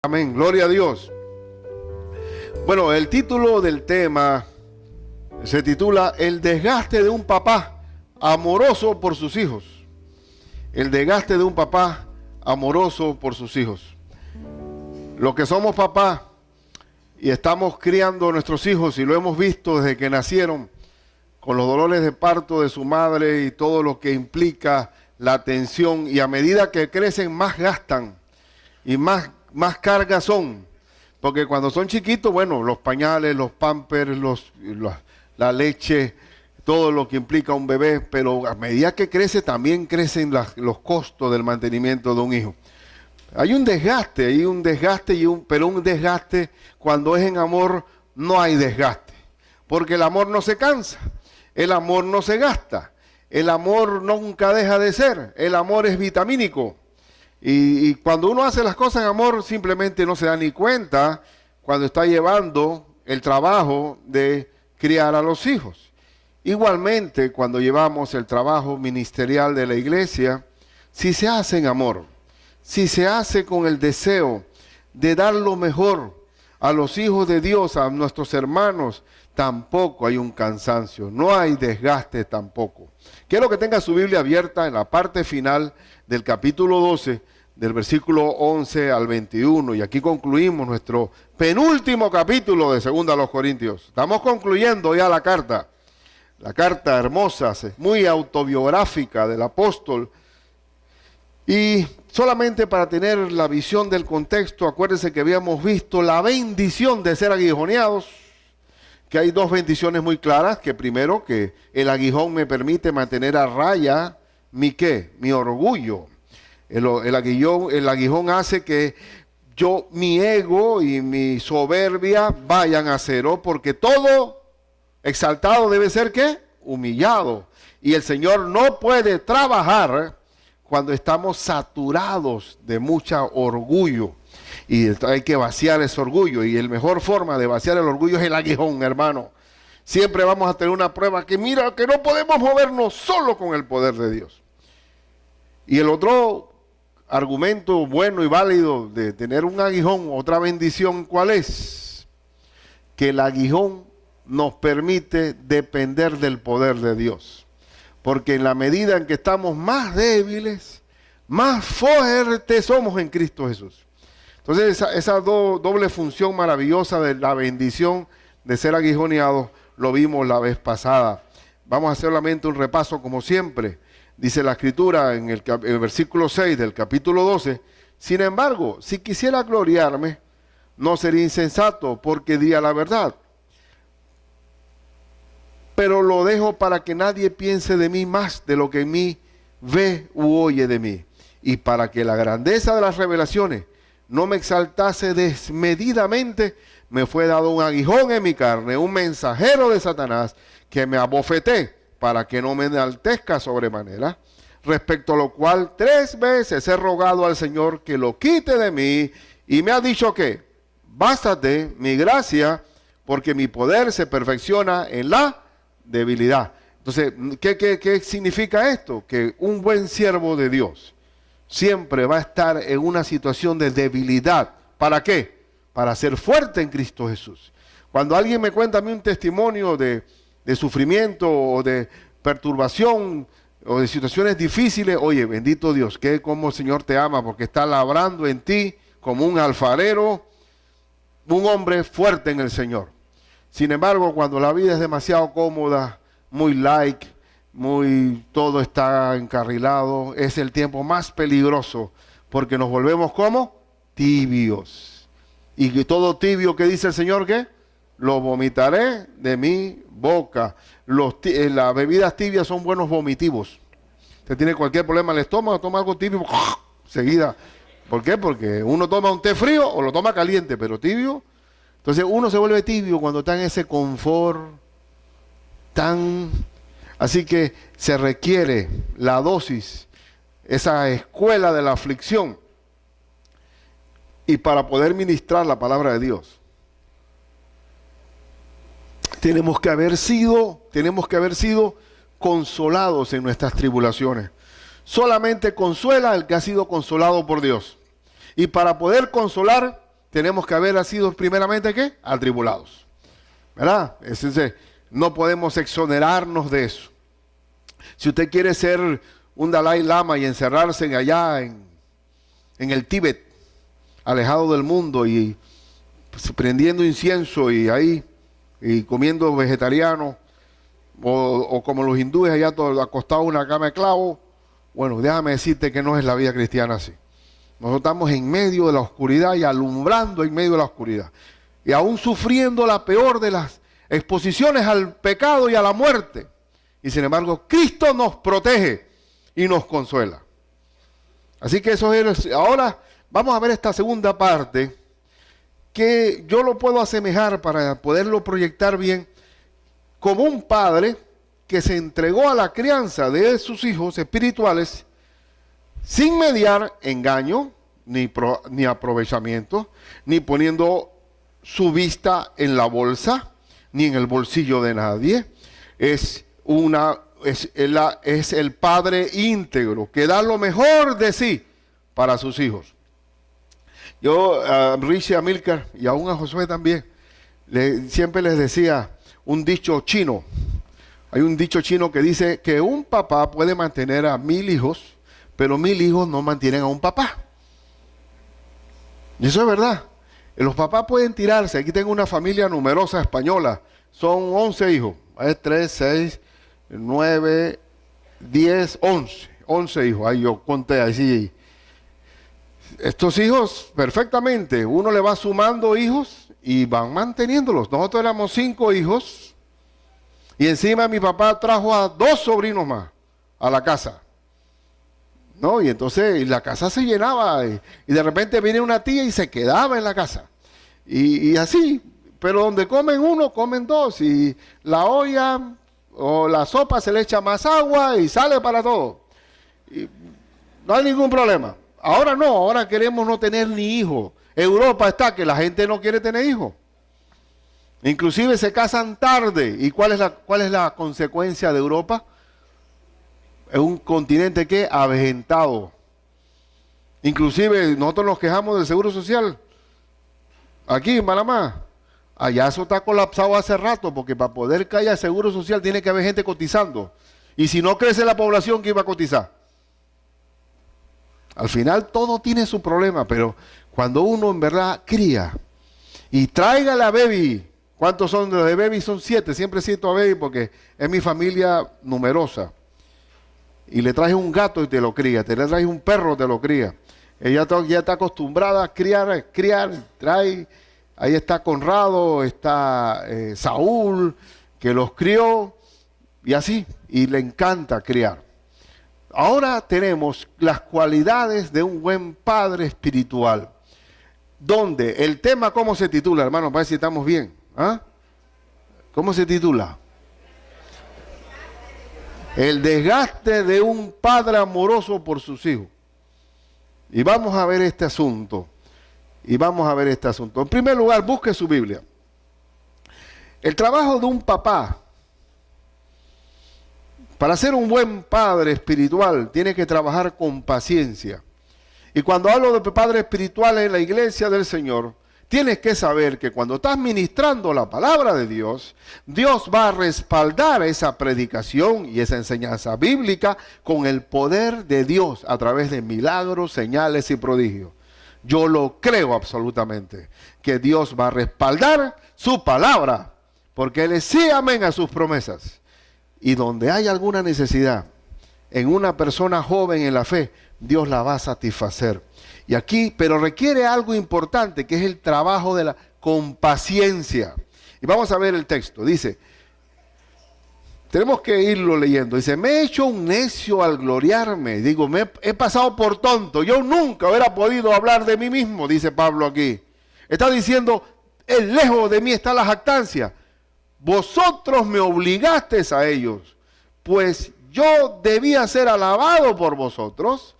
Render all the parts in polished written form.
Amén, gloria a Dios. Bueno, el título del tema se titula El desgaste de un papá amoroso por sus hijos. El desgaste de un papá amoroso por sus hijos. Los que somos papás y estamos criando a nuestros hijos y lo hemos visto desde que nacieron, con los dolores de parto de su madre y todo lo que implica la atención, y a medida que crecen más gastan y más cargas son, porque cuando son chiquitos, bueno, los pañales, los pampers, la leche, todo lo que implica un bebé, pero a medida que crece también crecen los costos del mantenimiento de un hijo. Hay un desgaste, pero un desgaste cuando es en amor no hay desgaste, porque el amor no se cansa, el amor no se gasta, el amor nunca deja de ser, el amor es vitamínico. Y cuando uno hace las cosas en amor, simplemente no se da ni cuenta cuando está llevando el trabajo de criar a los hijos. Igualmente, cuando llevamos el trabajo ministerial de la iglesia, si se hace en amor, si se hace con el deseo de dar lo mejor a los hijos de Dios, a nuestros hermanos, tampoco hay un cansancio, no hay desgaste tampoco. Quiero que tenga su Biblia abierta en la parte final del capítulo 12, del versículo 11 al 21, y aquí concluimos nuestro penúltimo capítulo de 2 a los Corintios. Estamos concluyendo ya la carta hermosa, muy autobiográfica del apóstol, y solamente para tener la visión del contexto, acuérdense que habíamos visto la bendición de ser aguijoneados, que hay dos bendiciones muy claras, que primero, que el aguijón me permite mantener a raya mi orgullo. El aguijón hace que mi ego y mi soberbia vayan a cero, porque todo exaltado debe ser ¿qué? Humillado. Y el Señor no puede trabajar cuando estamos saturados de mucho orgullo. Y hay que vaciar ese orgullo, y la mejor forma de vaciar el orgullo es el aguijón, hermano. Siempre vamos a tener una prueba que mira que no podemos movernos solo con el poder de Dios. Y el otro argumento bueno y válido de tener un aguijón, otra bendición, ¿cuál es? Que el aguijón nos permite depender del poder de Dios. Porque en la medida en que estamos más débiles, más fuertes somos en Cristo Jesús. Entonces esa doble función maravillosa de la bendición de ser aguijoneados lo vimos la vez pasada. Vamos a hacer solamente un repaso como siempre. Dice la Escritura en el versículo 6 del capítulo 12, sin embargo, si quisiera gloriarme, no sería insensato, porque diría la verdad. Pero lo dejo para que nadie piense de mí más de lo que en mí ve u oye de mí, y para que la grandeza de las revelaciones no me exaltase desmedidamente, me fue dado un aguijón en mi carne, un mensajero de Satanás, que me abofeté para que no me enaltezca sobremanera, respecto a lo cual 3 veces he rogado al Señor que lo quite de mí, y me ha dicho que, bástate mi gracia, porque mi poder se perfecciona en la debilidad. Entonces, ¿qué significa esto? Que un buen siervo de Dios siempre va a estar en una situación de debilidad. ¿Para qué? Para ser fuerte en Cristo Jesús. Cuando alguien me cuenta a mí un testimonio de sufrimiento o de perturbación o de situaciones difíciles, oye, bendito Dios, que como el Señor te ama, porque está labrando en ti como un alfarero, un hombre fuerte en el Señor. Sin embargo, cuando la vida es demasiado cómoda, muy light, todo está encarrilado, es el tiempo más peligroso, porque nos volvemos como tibios. Y todo tibio, ¿qué dice el Señor? ¿Qué? Lo vomitaré de mi boca. Las bebidas tibias son buenos vomitivos. Usted tiene cualquier problema en el estómago, toma algo tibio, seguida. ¿Por qué? Porque uno toma un té frío o lo toma caliente, pero tibio. Entonces uno se vuelve tibio cuando está en ese confort Así que se requiere la dosis, esa escuela de la aflicción, y para poder ministrar la palabra de Dios tenemos que haber sido consolados en nuestras tribulaciones. Solamente consuela el que ha sido consolado por Dios. Y para poder consolar tenemos que haber sido primeramente, ¿qué? Atribulados. ¿Verdad? Entonces, no podemos exonerarnos de eso. Si usted quiere ser un Dalai Lama y encerrarse allá en el Tíbet, alejado del mundo y pues, prendiendo incienso y ahí y comiendo vegetariano, o como los hindúes allá acostados en una cama de clavo, bueno, déjame decirte que no es la vida cristiana así. Nosotros estamos en medio de la oscuridad y alumbrando en medio de la oscuridad. Y aún sufriendo la peor de las exposiciones al pecado y a la muerte. Y sin embargo, Cristo nos protege y nos consuela. Así que eso es. Ahora vamos a ver esta segunda parte, que yo lo puedo asemejar para poderlo proyectar bien, como un padre que se entregó a la crianza de sus hijos espirituales sin mediar engaño, ni aprovechamiento, ni poniendo su vista en la bolsa, ni en el bolsillo de nadie. Es el padre íntegro que da lo mejor de sí para sus hijos. Yo a Richie, a Milcar y aún a Josué también, siempre les decía un dicho chino. Hay un dicho chino que dice que un papá puede mantener a 1000 hijos, pero 1000 hijos no mantienen a un papá. Y eso es verdad. Los papás pueden tirarse. Aquí tengo una familia numerosa española. Son 11 hijos. Hay 3, 6, 9, 10, 11. 11 hijos. Ahí yo conté así. Estos hijos, perfectamente, uno le va sumando hijos y van manteniéndolos. Nosotros éramos 5 hijos y encima mi papá trajo a 2 sobrinos más a la casa. ¿No? Y entonces la casa se llenaba y de repente viene una tía y se quedaba en la casa. Y así, pero donde comen uno, comen 2 y la olla o la sopa se le echa más agua y sale para todo. Y no hay ningún problema. Ahora no, ahora queremos no tener ni hijos. Europa está que la gente no quiere tener hijos. Inclusive se casan tarde. ¿Y cuál es la consecuencia de Europa? Es un continente que avejentado. Inclusive nosotros nos quejamos del Seguro Social. Aquí en Panamá. Allá eso está colapsado hace rato, porque para poder que haya Seguro Social tiene que haber gente cotizando. Y si no crece la población, ¿quién va a cotizar? Al final todo tiene su problema, pero cuando uno en verdad cría y traiga la baby, ¿cuántos son de baby? Son 7, siempre siento a baby porque es mi familia numerosa. Y le traes un gato y te lo cría, te le traes un perro, te lo cría. Ella ya está acostumbrada a criar, trae, ahí está Conrado, está Saúl, que los crió, y así, y le encanta criar. Ahora tenemos las cualidades de un buen padre espiritual. Donde el tema, ¿cómo se titula, hermano? Para ver si estamos bien. ¿Ah? ¿Cómo se titula? El desgaste de un padre amoroso por sus hijos. Y vamos a ver este asunto. En primer lugar, busque su Biblia. El trabajo de un papá, para ser un buen padre espiritual, tiene que trabajar con paciencia. Y cuando hablo de padre espiritual en la iglesia del Señor, tienes que saber que cuando estás ministrando la palabra de Dios, Dios va a respaldar esa predicación y esa enseñanza bíblica con el poder de Dios a través de milagros, señales y prodigios. Yo lo creo absolutamente, que Dios va a respaldar su palabra, porque Él es sí amén a sus promesas. Y donde hay alguna necesidad en una persona joven en la fe, Dios la va a satisfacer. Y aquí, pero requiere algo importante, que es el trabajo con paciencia. Y vamos a ver el texto. Dice, tenemos que irlo leyendo. Dice, me he hecho un necio al gloriarme. Digo, he pasado por tonto. Yo nunca hubiera podido hablar de mí mismo, dice Pablo aquí. Está diciendo, lejos de mí está la jactancia. Vosotros me obligasteis a ellos, pues yo debía ser alabado por vosotros,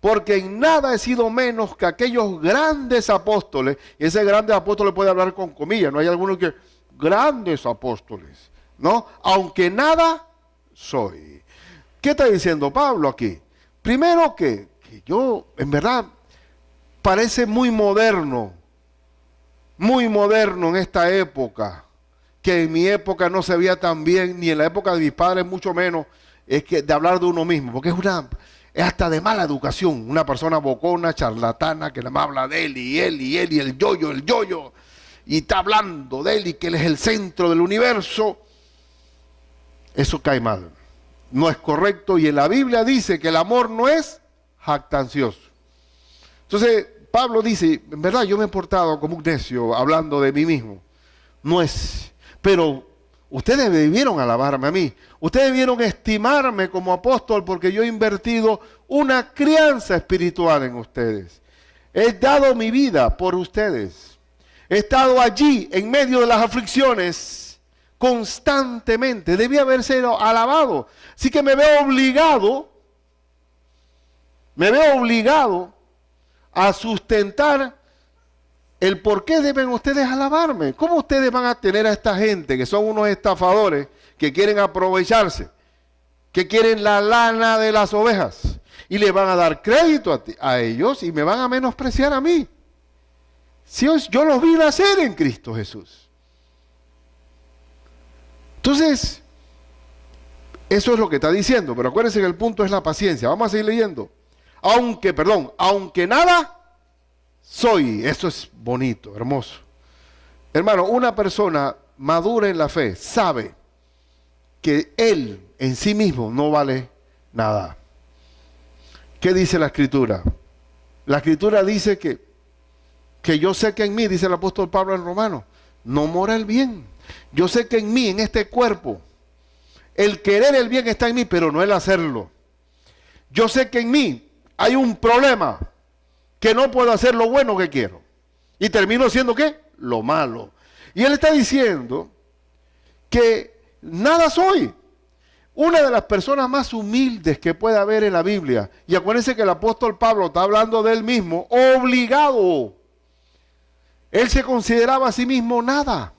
porque en nada he sido menos que aquellos grandes apóstoles. Y ese grande apóstol puede hablar con comillas, no hay algunos que, grandes apóstoles, ¿no? Aunque nada soy. ¿Qué está diciendo Pablo aquí? Primero que yo, en verdad, parece muy moderno muy moderno en esta época, que en mi época no se veía tan bien, ni en la época de mis padres mucho menos, es que de hablar de uno mismo, porque es hasta de mala educación, una persona bocona, charlatana, que nada más habla de él y él y él y el yoyo, y está hablando de él y que él es el centro del universo. Eso cae mal, no es correcto, y en la Biblia dice que el amor no es jactancioso. Entonces Pablo dice, en verdad yo me he portado como un necio hablando de mí mismo, no es, pero ustedes debieron alabarme a mí, ustedes debieron estimarme como apóstol porque yo he invertido una crianza espiritual en ustedes, he dado mi vida por ustedes, he estado allí en medio de las aflicciones constantemente, debía haber sido alabado, así que me veo obligado a sustentar el por qué deben ustedes alabarme. ¿Cómo ustedes van a tener a esta gente que son unos estafadores que quieren aprovecharse, que quieren la lana de las ovejas y le van a dar crédito a ellos y me van a menospreciar a mí? Si yo los vi nacer en Cristo Jesús. Entonces, eso es lo que está diciendo, pero acuérdense que el punto es la paciencia. Vamos a seguir leyendo. Aunque nada soy, eso es bonito, hermoso. Hermano, una persona madura en la fe sabe que él en sí mismo no vale nada. ¿Qué dice la Escritura? La Escritura dice que yo sé que en mí, dice el apóstol Pablo en Romanos, no mora el bien. Yo sé que en mí, en este cuerpo, el querer el bien está en mí, pero no el hacerlo. Yo sé que en mí hay un problema, que no puedo hacer lo bueno que quiero. Y termino siendo, ¿qué? Lo malo. Y él está diciendo que nada soy. Una de las personas más humildes que puede haber en la Biblia, y acuérdense que el apóstol Pablo está hablando de él mismo, obligado. Él se consideraba a sí mismo nada.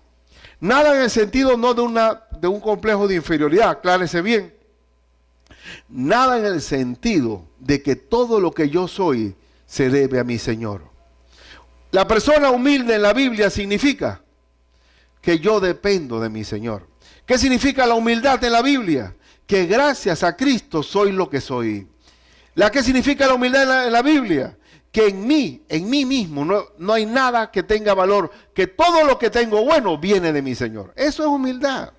Nada en el sentido no de un complejo de inferioridad, aclárese bien. Nada en el sentido de que todo lo que yo soy se debe a mi Señor. La persona humilde en la Biblia significa que yo dependo de mi Señor. ¿Qué significa la humildad en la Biblia? Que gracias a Cristo soy lo que soy. ¿Qué significa la humildad en la Biblia? Que en mí mismo no hay nada que tenga valor, que todo lo que tengo bueno viene de mi Señor. Eso es humildad.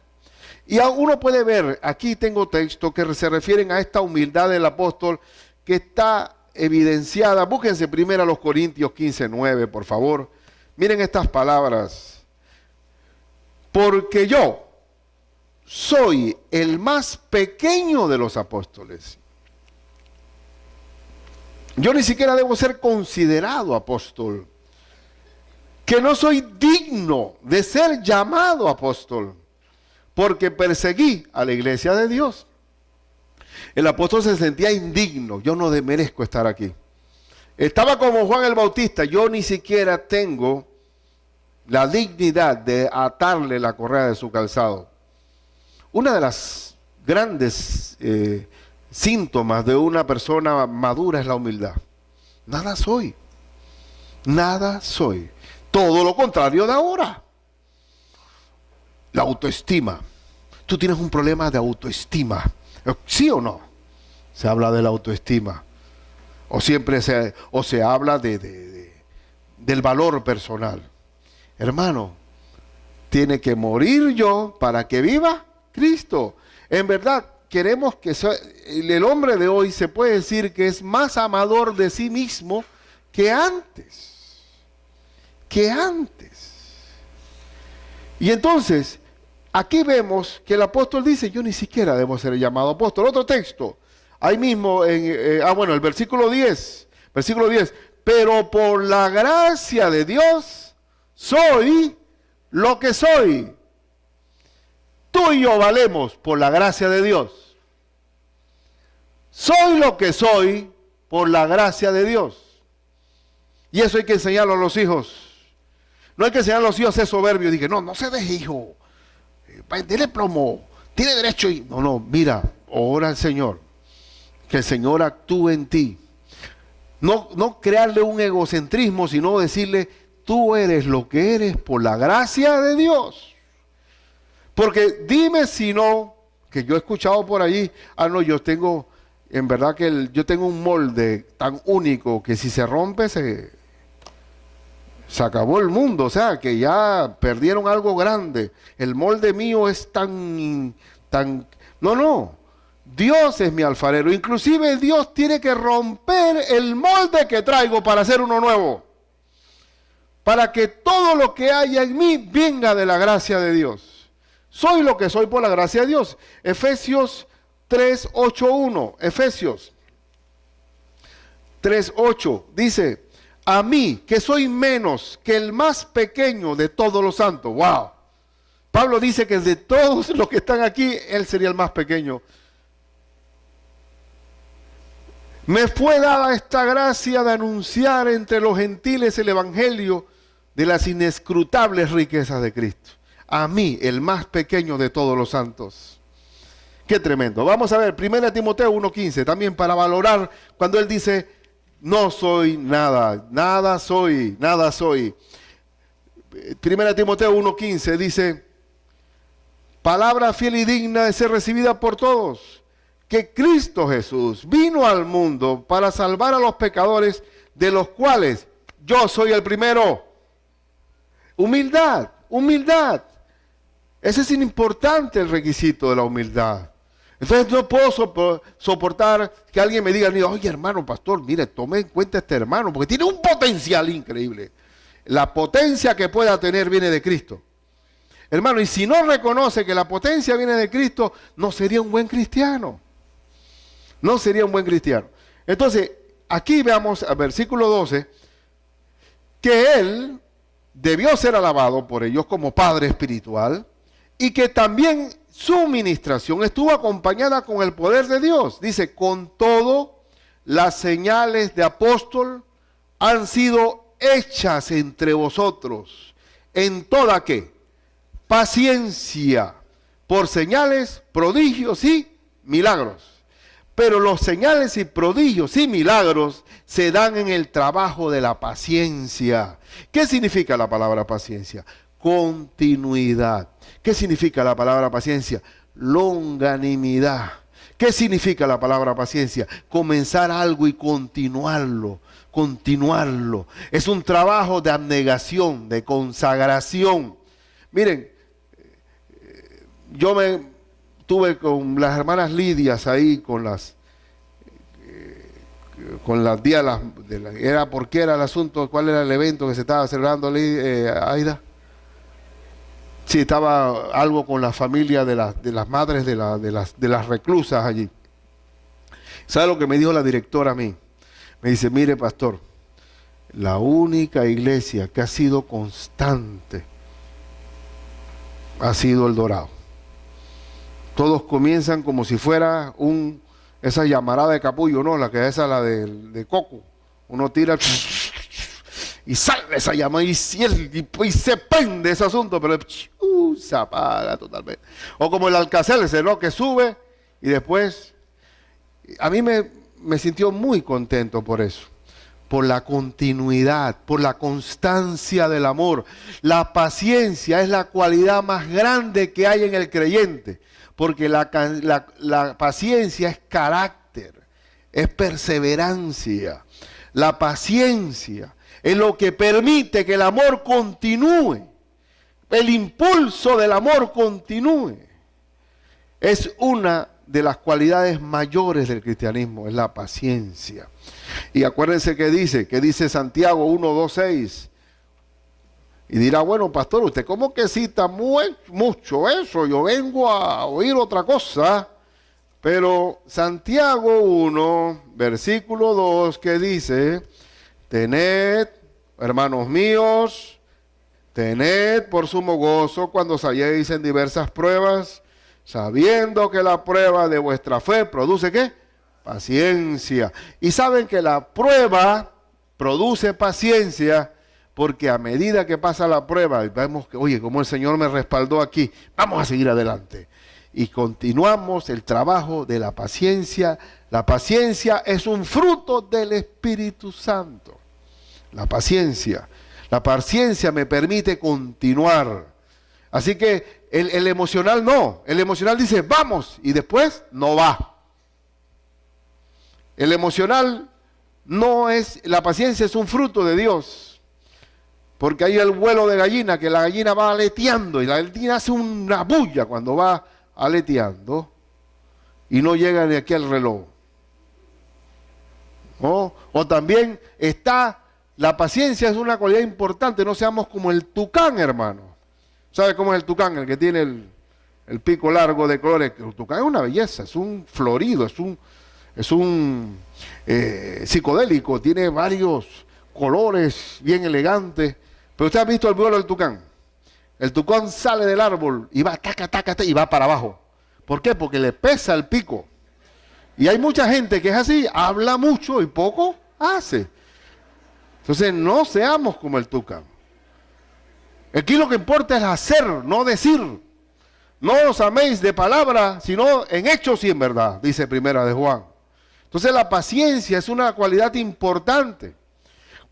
Y uno puede ver, aquí tengo textos que se refieren a esta humildad del apóstol que está evidenciada. Búsquense primero a los Corintios 15:9, por favor. Miren estas palabras. Porque yo soy el más pequeño de los apóstoles. Yo ni siquiera debo ser considerado apóstol. Que no soy digno de ser llamado apóstol, porque perseguí a la iglesia de Dios. El apóstol se sentía indigno. Yo no merezco estar aquí. Estaba como Juan el Bautista. Yo ni siquiera tengo la dignidad de atarle la correa de su calzado. Una de las grandes síntomas de una persona madura es la humildad. Nada soy. Nada soy. Todo lo contrario de ahora. La autoestima. Tú tienes un problema de autoestima. ¿Sí o no? Se habla de la autoestima. O siempre se habla del valor personal. Hermano, tiene que morir yo para que viva Cristo. En verdad, queremos que el hombre de hoy se puede decir que es más amador de sí mismo que antes. Que antes. Y entonces, aquí vemos que el apóstol dice, yo ni siquiera debo ser llamado apóstol. Otro texto, ahí mismo, el versículo 10. Versículo 10. Pero por la gracia de Dios, soy lo que soy. Tú y yo valemos por la gracia de Dios. Soy lo que soy por la gracia de Dios. Y eso hay que enseñarlo a los hijos. No hay que enseñar a los hijos a ser soberbios. Dije, no se deje, hijo. Dele plomo. Tiene derecho. No, mira, ora al Señor. Que el Señor actúe en ti. No crearle un egocentrismo, sino decirle, tú eres lo que eres por la gracia de Dios. Porque dime si no, que yo he escuchado por allí, no, yo tengo, en verdad que yo tengo un molde tan único que si se rompe se acabó el mundo, o sea, que ya perdieron algo grande. El molde mío es tan... No, Dios es mi alfarero. Inclusive Dios tiene que romper el molde que traigo para hacer uno nuevo. Para que todo lo que haya en mí venga de la gracia de Dios. Soy lo que soy por la gracia de Dios. Efesios 3:8:1. Efesios 3:8 dice: a mí, que soy menos que el más pequeño de todos los santos. ¡Wow! Pablo dice que de todos los que están aquí, él sería el más pequeño. Me fue dada esta gracia de anunciar entre los gentiles el evangelio de las inescrutables riquezas de Cristo. A mí, el más pequeño de todos los santos. Qué tremendo. Vamos a ver, 1 Timoteo 1:15, también para valorar cuando él dice: no soy nada, nada soy, nada soy. 1 Timoteo 1:15 dice: palabra fiel y digna de ser recibida por todos, que Cristo Jesús vino al mundo para salvar a los pecadores, de los cuales yo soy el primero. Humildad, humildad. Ese es importante, el requisito de la humildad. Entonces no puedo soportar que alguien me diga: oye, hermano pastor, mire, tome en cuenta a este hermano, porque tiene un potencial increíble. La potencia que pueda tener viene de Cristo. Hermano, y si no reconoce que la potencia viene de Cristo, no sería un buen cristiano. No sería un buen cristiano. Entonces, aquí veamos al versículo 12, que él debió ser alabado por ellos como Padre espiritual, y que también su ministración estuvo acompañada con el poder de Dios. Dice: con todo, las señales de apóstol han sido hechas entre vosotros, en toda ¿qué? Paciencia, por señales, prodigios y milagros. Pero los señales y prodigios y milagros se dan en el trabajo de la paciencia. ¿Qué significa la palabra paciencia? Continuidad. ¿Qué significa la palabra paciencia? Longanimidad. ¿Qué significa la palabra paciencia? Comenzar algo y continuarlo. Continuarlo. Es un trabajo de abnegación, de consagración. Miren, yo me tuve con las hermanas Lidias ahí, con las días era porque era el asunto, cuál era el evento que se estaba celebrando, Aida. Sí, estaba algo con la familia de las madres de las reclusas allí. ¿Sabe lo que me dijo la directora a mí? Me dice: mire, pastor, la única iglesia que ha sido constante ha sido El Dorado. Todos comienzan como si fuera esa llamarada de capullo, ¿no? La de coco. Uno tira y sale esa llama y se prende ese asunto, pero se apaga totalmente. O como el Alcacelce, ¿no? Que sube y después... A mí me sintió muy contento por eso. Por la continuidad, por la constancia del amor. La paciencia es la cualidad más grande que hay en el creyente. Porque la paciencia es carácter, es perseverancia. La paciencia es lo que permite que el amor continúe. El impulso del amor continúe. Es una de las cualidades mayores del cristianismo, es la paciencia. Y acuérdense que dice Santiago 1:2-6. Y dirá: bueno, pastor, usted cómo que cita mucho eso, yo vengo a oír otra cosa. Pero Santiago 1, versículo 2, que dice: tened, hermanos míos, tened por sumo gozo cuando os halléis en diversas pruebas, sabiendo que la prueba de vuestra fe produce ¿qué? Paciencia. Y saben que la prueba produce paciencia, porque a medida que pasa la prueba, vemos que, oye, como el Señor me respaldó aquí, vamos a seguir adelante. Y continuamos el trabajo de la paciencia. La paciencia es un fruto del Espíritu Santo. La paciencia. La paciencia me permite continuar. Así que el emocional no. El emocional dice, vamos, y después no va. El emocional no es, la paciencia es un fruto de Dios. Porque hay el vuelo de gallina, que la gallina va aleteando, y la gallina hace una bulla cuando va aleteando, y no llega ni aquí al reloj. ¿No? O también está, la paciencia es una cualidad importante, no seamos como el tucán, hermano. ¿Sabe cómo es el tucán? El que tiene el pico largo de colores. El tucán es una belleza, es un florido, es un psicodélico, tiene varios colores bien elegantes. Pero usted ha visto el vuelo del tucán. El tucán sale del árbol y va taca, taca, taca, y va para abajo. ¿Por qué? Porque le pesa el pico. Y hay mucha gente que es así, habla mucho y poco hace. Entonces no seamos como el tucán. Aquí lo que importa es hacer, no decir. No os améis de palabra, sino en hechos y en verdad, dice Primera de Juan. Entonces la paciencia es una cualidad importante.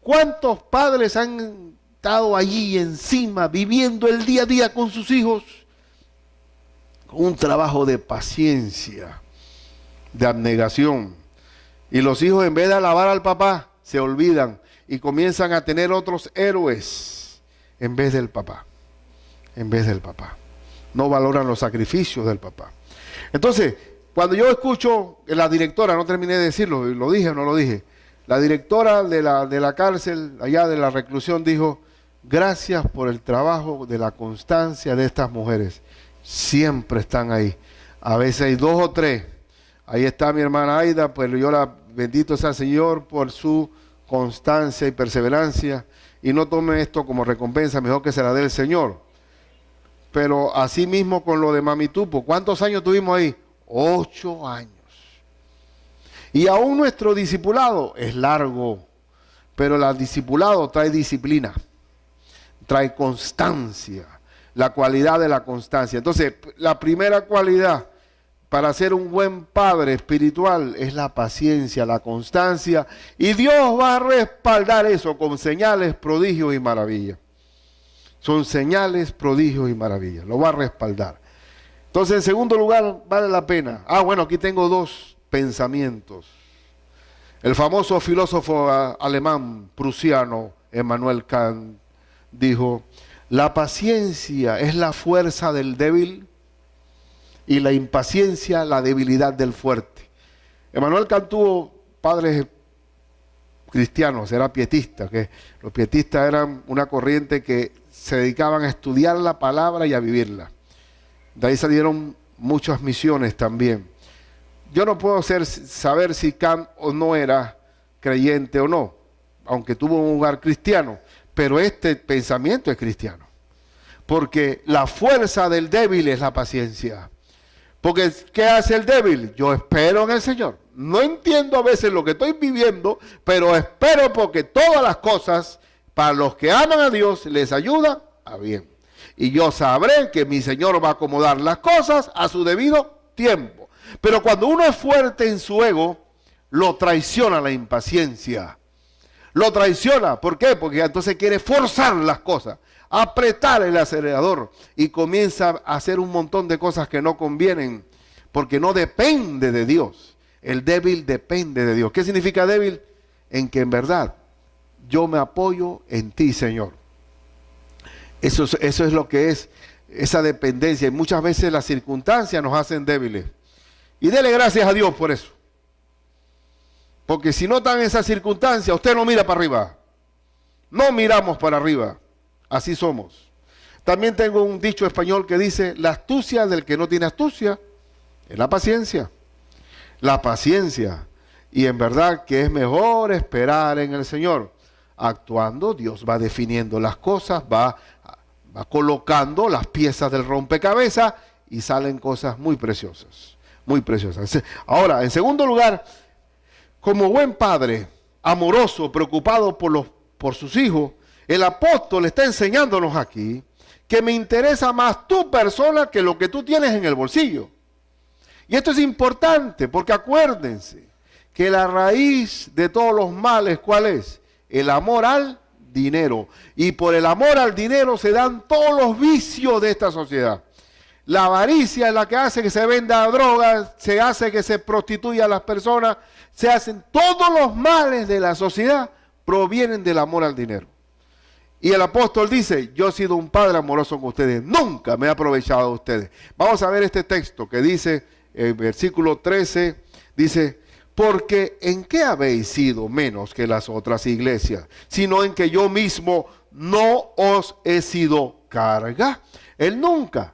¿Cuántos padres han estado allí encima, viviendo el día a día con sus hijos? Con un trabajo de paciencia, de abnegación. Y los hijos, en vez de alabar al papá, se olvidan y comienzan a tener otros héroes en vez del papá. En vez del papá. No valoran los sacrificios del papá. Entonces, cuando yo escucho la directora, no terminé de decirlo, ¿lo dije o no lo dije? La directora de la cárcel, allá de la reclusión, dijo, gracias por el trabajo de la constancia de estas mujeres. Siempre están ahí. A veces hay 2 o 3. Ahí está mi hermana Aida, pues yo la bendito sea el Señor por su constancia y perseverancia. Y no tome esto como recompensa, mejor que se la dé el Señor. Pero así mismo con lo de Mami Tupo, ¿cuántos años tuvimos ahí? 8 años. Y aún nuestro discipulado es largo, pero el discipulado trae disciplina, trae constancia, la cualidad de la constancia. Entonces, la primera cualidad para ser un buen padre espiritual es la paciencia, la constancia, y Dios va a respaldar eso con señales, prodigios y maravillas. Son señales, prodigios y maravillas. Lo va a respaldar. Entonces, en segundo lugar, vale la pena. Bueno, aquí tengo 2 pensamientos. El famoso filósofo alemán prusiano, Immanuel Kant, dijo, la paciencia es la fuerza del débil y la impaciencia la debilidad del fuerte. Immanuel Kant tuvo padres cristianos, era pietista, que los pietistas eran una corriente que se dedicaban a estudiar la palabra y a vivirla. De ahí salieron muchas misiones también. Yo no puedo saber si Kant o no era creyente o no, aunque tuvo un lugar cristiano, pero este pensamiento es cristiano. Porque la fuerza del débil es la paciencia. Porque ¿qué hace el débil? Yo espero en el Señor. No entiendo a veces lo que estoy viviendo, pero espero porque todas las cosas para los que aman a Dios les ayudan a bien. Y yo sabré que mi Señor va a acomodar las cosas a su debido tiempo. Pero cuando uno es fuerte en su ego, lo traiciona la impaciencia. Lo traiciona. ¿Por qué? Porque entonces quiere forzar las cosas, apretar el acelerador y comienza a hacer un montón de cosas que no convienen, porque no depende de Dios. El débil depende de Dios. ¿Qué significa débil? En que en verdad yo me apoyo en ti, Señor. Eso es lo que es esa dependencia. Y muchas veces las circunstancias nos hacen débiles. Y dele gracias a Dios por eso. Porque si no están en esas circunstancias, usted no mira para arriba. No miramos para arriba. Así somos. También tengo un dicho español que dice, la astucia del que no tiene astucia es la paciencia. La paciencia. Y en verdad que es mejor esperar en el Señor. Actuando, Dios va definiendo las cosas, va colocando las piezas del rompecabezas y salen cosas muy preciosas, muy preciosas. Ahora, en segundo lugar, como buen padre, amoroso, preocupado por sus hijos, el apóstol está enseñándonos aquí que me interesa más tu persona que lo que tú tienes en el bolsillo. Y esto es importante porque acuérdense que la raíz de todos los males, ¿cuál es? El amor al dinero. Y por el amor al dinero se dan todos los vicios de esta sociedad. La avaricia es la que hace que se venda drogas, se hace que se prostituya a las personas, se hacen todos los males de la sociedad, provienen del amor al dinero. Y el apóstol dice, yo he sido un padre amoroso con ustedes, nunca me he aprovechado de ustedes. Vamos a ver este texto que dice, el versículo 13, dice, porque ¿en qué habéis sido menos que las otras iglesias? Sino en que yo mismo no os he sido carga. Él nunca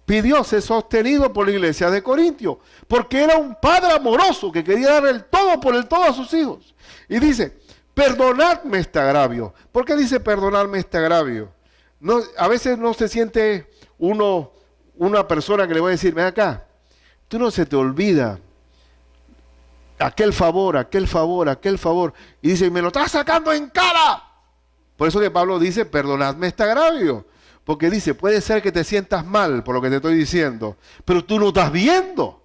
pidió ser sostenido por la iglesia de Corintio, porque era un padre amoroso que quería dar el todo por el todo a sus hijos. Y dice, perdonadme este agravio. ¿Por qué dice perdonadme este agravio? No, a veces no se siente una persona que le va a decir, ven acá, tú no se te olvida aquel favor, aquel favor, aquel favor. Y dice, me lo estás sacando en cara. Por eso que Pablo dice, perdonadme este agravio. Porque dice, puede ser que te sientas mal por lo que te estoy diciendo, pero tú no estás viendo.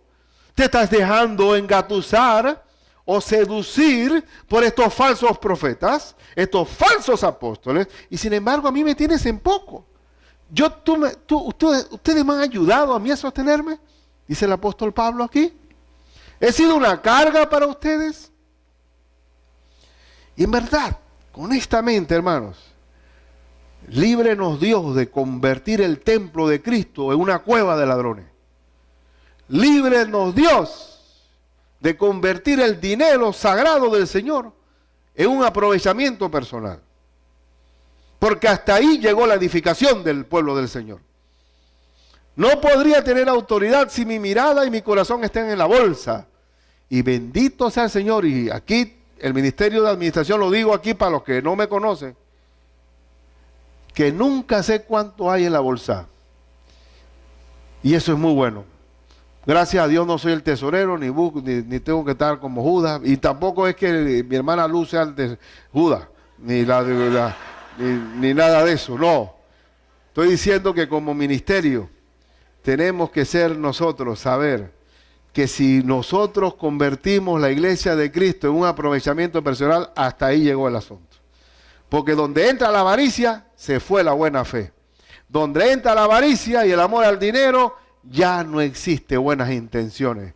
Te estás dejando engatusar o seducir por estos falsos profetas, estos falsos apóstoles, y sin embargo a mí me tienes en poco. Ustedes me han ayudado a mí a sostenerme, dice el apóstol Pablo aquí. He sido una carga para ustedes. Y en verdad, honestamente, hermanos, líbrenos Dios de convertir el templo de Cristo en una cueva de ladrones. Líbrenos Dios de convertir el dinero sagrado del Señor en un aprovechamiento personal. Porque hasta ahí llegó la edificación del pueblo del Señor. No podría tener autoridad si mi mirada y mi corazón estén en la bolsa. Y bendito sea el Señor. Y aquí el Ministerio de Administración, lo digo aquí para los que no me conocen, que nunca sé cuánto hay en la bolsa. Y eso es muy bueno. Gracias a Dios no soy el tesorero, ni tengo que estar como Judas. Y tampoco es que mi hermana Luz sea el de Judas, ni nada de eso. No. Estoy diciendo que como ministerio tenemos que ser nosotros, saber que si nosotros convertimos la iglesia de Cristo en un aprovechamiento personal, hasta ahí llegó el asunto. Porque donde entra la avaricia, se fue la buena fe. Donde entra la avaricia y el amor al dinero, ya no existe buenas intenciones.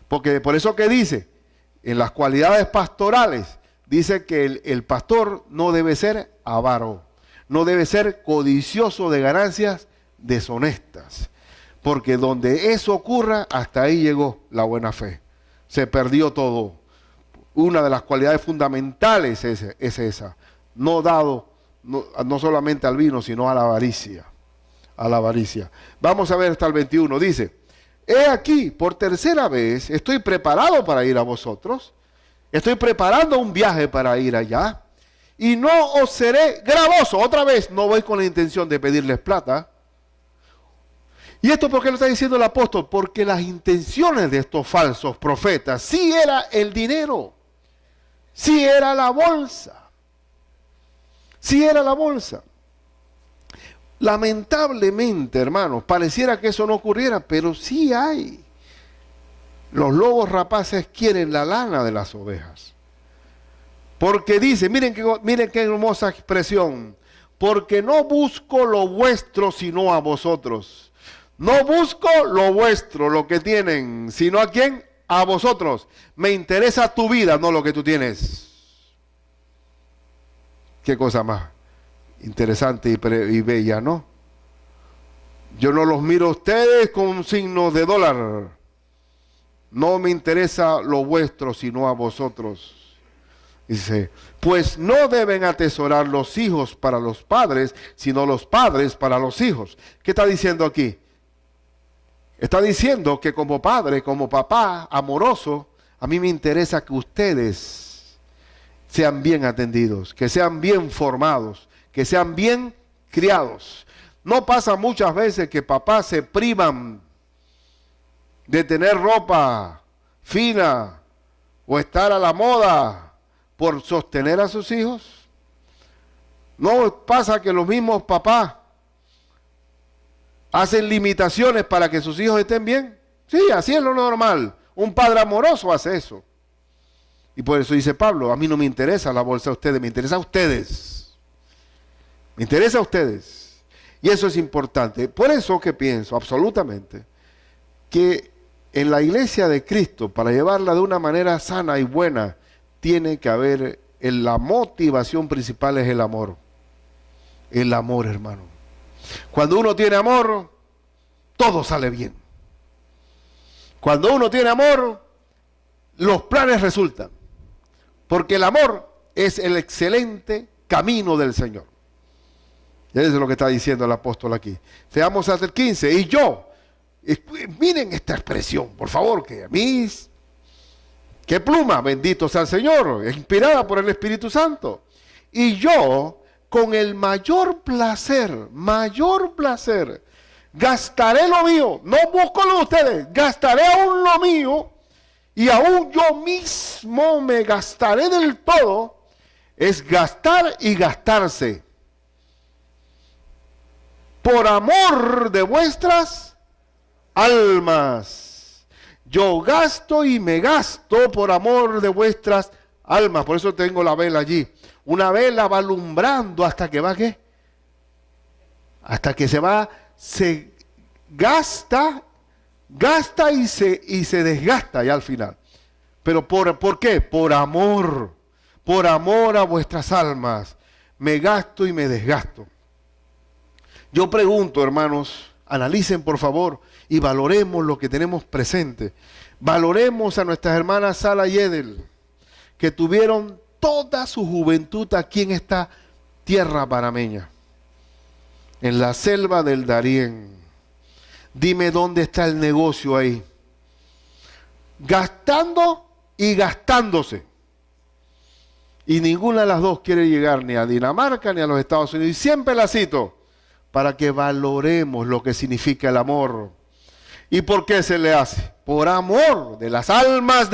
Porque por eso que dice, en las cualidades pastorales, dice que el pastor no debe ser avaro, no debe ser codicioso de ganancias deshonestas. Porque donde eso ocurra, hasta ahí llegó la buena fe. Se perdió todo. Una de las cualidades fundamentales es esa. No dado, no solamente al vino, sino a la avaricia. A la avaricia. Vamos a ver hasta el 21. Dice, he aquí, por tercera vez, estoy preparado para ir a vosotros. Estoy preparando un viaje para ir allá. Y no os seré gravoso. Otra vez, no voy con la intención de pedirles plata. ¿Y esto por qué lo está diciendo el apóstol? Porque las intenciones de estos falsos profetas sí era el dinero. Sí era la bolsa. Sí era la bolsa. Lamentablemente, hermanos, pareciera que eso no ocurriera, pero sí hay. Los lobos rapaces quieren la lana de las ovejas. Porque dice, miren qué hermosa expresión, porque no busco lo vuestro sino a vosotros. No busco lo vuestro, lo que tienen, sino a quién, a vosotros. Me interesa tu vida, no lo que tú tienes. Qué cosa más interesante y bella, ¿no? Yo no los miro a ustedes con signos de dólar. No me interesa lo vuestro, sino a vosotros. Dice, pues no deben atesorar los hijos para los padres, sino los padres para los hijos. ¿Qué está diciendo aquí? Está diciendo que como padre, como papá amoroso, a mí me interesa que ustedes sean bien atendidos, que sean bien formados, que sean bien criados. No pasa muchas veces que papás se privan de tener ropa fina o estar a la moda por sostener a sus hijos. No pasa que los mismos papás hacen limitaciones para que sus hijos estén bien. Sí, así es lo normal. Un padre amoroso hace eso. Y por eso dice Pablo, a mí no me interesa la bolsa de ustedes, me interesa a ustedes. Me interesa a ustedes. Y eso es importante. Por eso que pienso absolutamente que en la iglesia de Cristo, para llevarla de una manera sana y buena, tiene que haber, la motivación principal es el amor. El amor, hermano. Cuando uno tiene amor, todo sale bien. Cuando uno tiene amor, los planes resultan. Porque el amor es el excelente camino del Señor. Eso es lo que está diciendo el apóstol aquí. Veamos hasta el 15. Y yo, miren esta expresión, por favor, que a mí, qué pluma, bendito sea el Señor, es inspirada por el Espíritu Santo. Y yo, con el mayor placer, gastaré lo mío, no busco lo de ustedes, gastaré aún lo mío, y aún yo mismo me gastaré del todo. Es gastar y gastarse. Por amor de vuestras almas. Yo gasto y me gasto por amor de vuestras almas. Por eso tengo la vela allí. Una vela va alumbrando hasta que va, ¿qué? Hasta que se va, se gasta y se desgasta ya al final. Pero ¿por qué? Por amor a vuestras almas. Me gasto y me desgasto. Yo pregunto, hermanos, analicen por favor y valoremos lo que tenemos presente. Valoremos a nuestras hermanas Sala y Edel, que tuvieron toda su juventud aquí en esta tierra panameña, en la selva del Darién. Dime dónde está el negocio ahí. Gastando y gastándose. Y ninguna de las dos quiere llegar ni a Dinamarca ni a los Estados Unidos. Y siempre la cito para que valoremos lo que significa el amor. ¿Y por qué se le hace? Por amor de las almas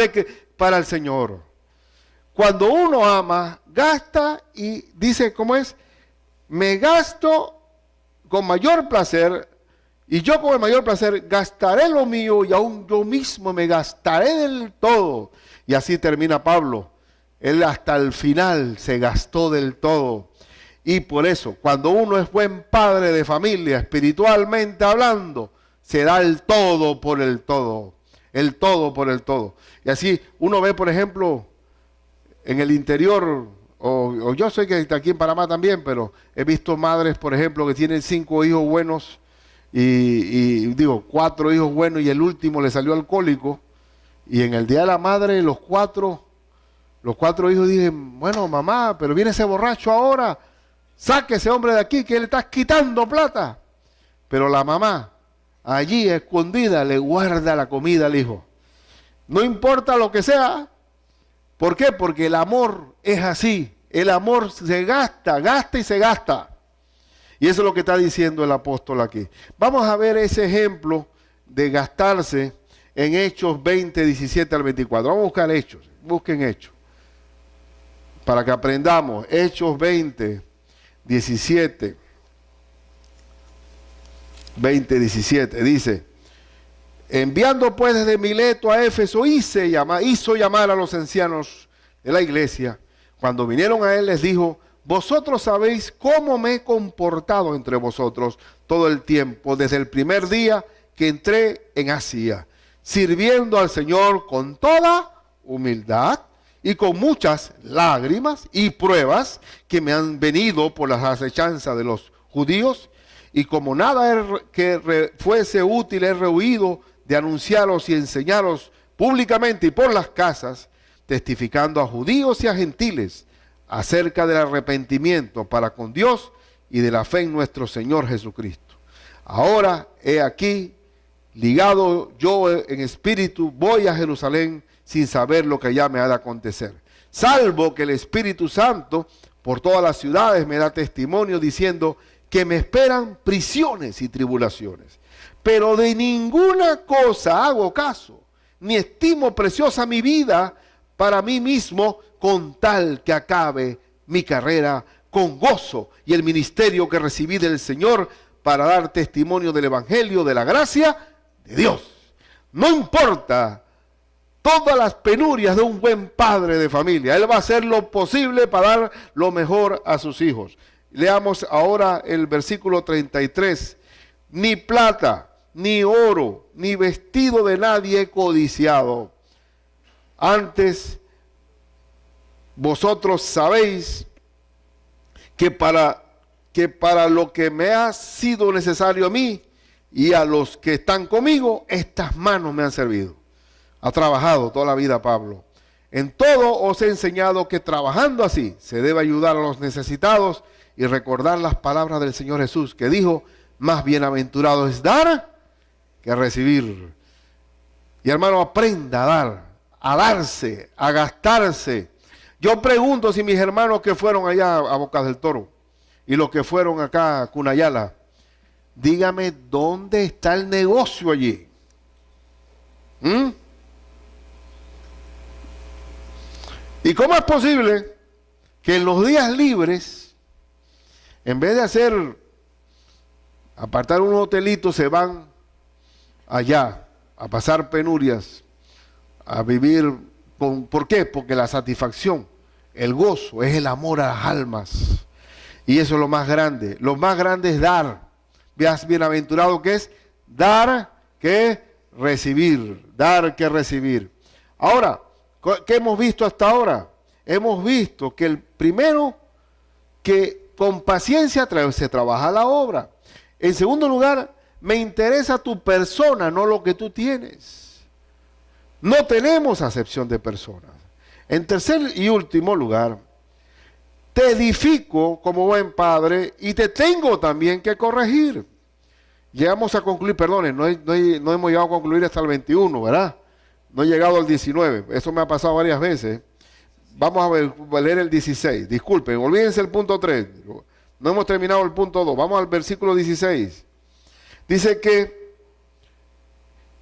para el Señor. Cuando uno ama, gasta y dice, ¿cómo es? Me gasto con mayor placer, y yo con el mayor placer gastaré lo mío, y aún yo mismo me gastaré del todo. Y así termina Pablo. Él hasta el final se gastó del todo. Y por eso, cuando uno es buen padre de familia, espiritualmente hablando, se da el todo por el todo. El todo por el todo. Y así uno ve, por ejemplo, en el interior, o yo sé que está aquí en Panamá también, pero he visto madres, por ejemplo, que tienen 5 hijos buenos, y digo, 4 hijos buenos, y el último le salió alcohólico, y en el Día de la Madre los cuatro hijos dicen, bueno mamá, pero viene ese borracho ahora, saque ese hombre de aquí que le está quitando plata. Pero la mamá, allí escondida, le guarda la comida al hijo. No importa lo que sea. ¿Por qué? Porque el amor es así. El amor se gasta y se gasta. Y eso es lo que está diciendo el apóstol aquí. Vamos a ver ese ejemplo de gastarse en Hechos 20, 17 al 24. Vamos a buscar Hechos. Busquen Hechos. Para que aprendamos. Hechos 20, 17. 20, 17. Dice: enviando pues desde Mileto a Éfeso, hizo llamar a los ancianos de la iglesia. Cuando vinieron a él, les dijo: vosotros sabéis cómo me he comportado entre vosotros todo el tiempo, desde el primer día que entré en Asia, sirviendo al Señor con toda humildad y con muchas lágrimas y pruebas que me han venido por las acechanzas de los judíos, y como nada fuese útil he rehuido de anunciaros y enseñaros públicamente y por las casas, testificando a judíos y a gentiles acerca del arrepentimiento para con Dios y de la fe en nuestro Señor Jesucristo. Ahora he aquí, ligado yo en espíritu, voy a Jerusalén sin saber lo que allá me ha de acontecer, salvo que el Espíritu Santo por todas las ciudades me da testimonio diciendo que me esperan prisiones y tribulaciones. Pero de ninguna cosa hago caso, ni estimo preciosa mi vida para mí mismo, con tal que acabe mi carrera con gozo y el ministerio que recibí del Señor para dar testimonio del Evangelio de la gracia de Dios. No importa todas las penurias de un buen padre de familia, él va a hacer lo posible para dar lo mejor a sus hijos. Leamos ahora el versículo 33. Ni plata, ni oro, ni vestido de nadie he codiciado. Antes, vosotros sabéis que para lo que me ha sido necesario a mí y a los que están conmigo, estas manos me han servido. Ha trabajado toda la vida Pablo. En todo os he enseñado que trabajando así se debe ayudar a los necesitados y recordar las palabras del Señor Jesús, que dijo: más bienaventurado es dar que recibir. Y hermano, aprenda a dar, a darse, a gastarse. Yo pregunto si mis hermanos que fueron allá a Bocas del Toro y los que fueron acá a Cunayala, dígame dónde está el negocio allí. ¿Y cómo es posible que en los días libres, en vez de apartar un hotelito, se van allá a pasar penurias, a vivir ¿por qué? Porque la satisfacción, el gozo, es el amor a las almas. Y eso es lo más grande. Lo más grande es dar. Veas bienaventurado que es dar que recibir. Dar que recibir. Ahora, ¿qué hemos visto hasta ahora? Hemos visto que el primero, que con paciencia se trabaja la obra. En segundo lugar, me interesa tu persona, no lo que tú tienes. No tenemos acepción de personas. En tercer y último lugar, te edifico como buen padre y te tengo también que corregir. Llegamos a concluir, perdonen, no hemos llegado a concluir hasta el 21, ¿verdad? No he llegado al 19, eso me ha pasado varias veces. Vamos a leer el 16, disculpen, olvídense el punto 3. No hemos terminado el punto 2, vamos al versículo 16. Dice que,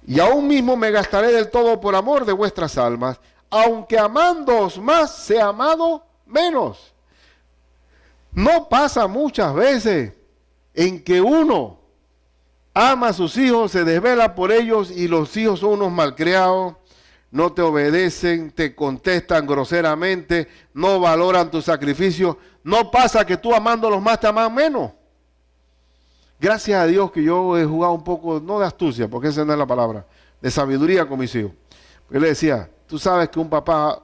y aún mismo me gastaré del todo por amor de vuestras almas, aunque amándoos más, sea amado menos. No pasa muchas veces en que uno ama a sus hijos, se desvela por ellos y los hijos son unos malcriados, no te obedecen, te contestan groseramente, no valoran tu sacrificio. No pasa que tú amándolos más te aman menos. Gracias a Dios que yo he jugado un poco, no de astucia, porque esa no es la palabra, de sabiduría con mis hijos. Yo le decía, tú sabes que un papá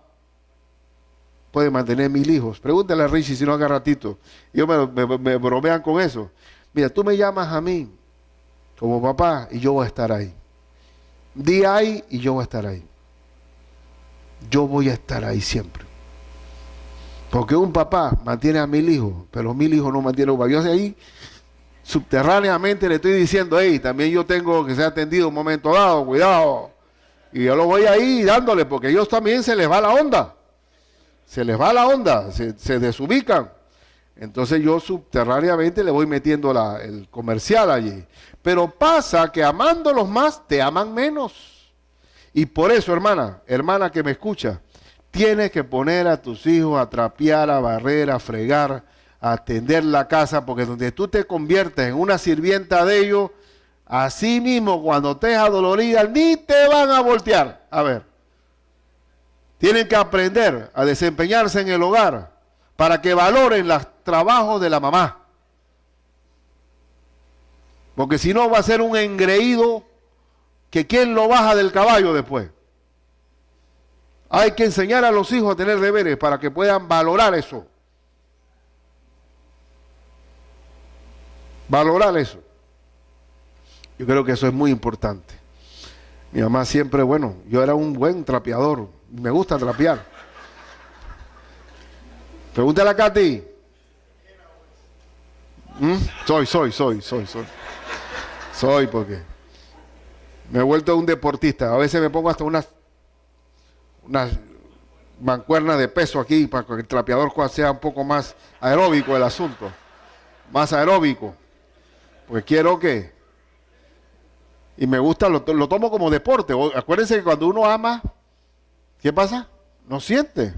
puede mantener 1000 hijos. Pregúntale a Richie si no haga ratito. Ellos me bromean con eso. Mira, tú me llamas a mí como papá y yo voy a estar ahí. Di ahí y yo voy a estar ahí. Yo voy a estar ahí siempre. Porque un papá mantiene a 1000 hijos, pero 1000 hijos no mantienen a un papá. Yo ahí subterráneamente le estoy diciendo, hey, también yo tengo que ser atendido un momento dado, cuidado. Y yo lo voy ahí dándole, porque ellos también se les va la onda. Se les va la onda, se desubican. Entonces yo subterráneamente le voy metiendo el comercial allí. Pero pasa que amándolos más, te aman menos. Y por eso, hermana que me escucha, tienes que poner a tus hijos a trapear, a barrer, a fregar, a atender la casa, porque donde tú te conviertes en una sirvienta de ellos, así mismo cuando estés adolorida, ni te van a voltear. A ver, tienen que aprender a desempeñarse en el hogar para que valoren los trabajos de la mamá. Porque si no va a ser un engreído que quién lo baja del caballo después. Hay que enseñar a los hijos a tener deberes para que puedan valorar eso. Valorar eso. Yo creo que eso es muy importante. Mi mamá siempre, yo era un buen trapeador. Me gusta trapear. Pregúntale a Katy. Soy porque me he vuelto un deportista. A veces me pongo hasta unas mancuernas de peso aquí para que el trapeador sea un poco más aeróbico el asunto. Más aeróbico. Porque quiero que... Y me gusta, lo tomo como deporte. Acuérdense que cuando uno ama, ¿qué pasa? No siente.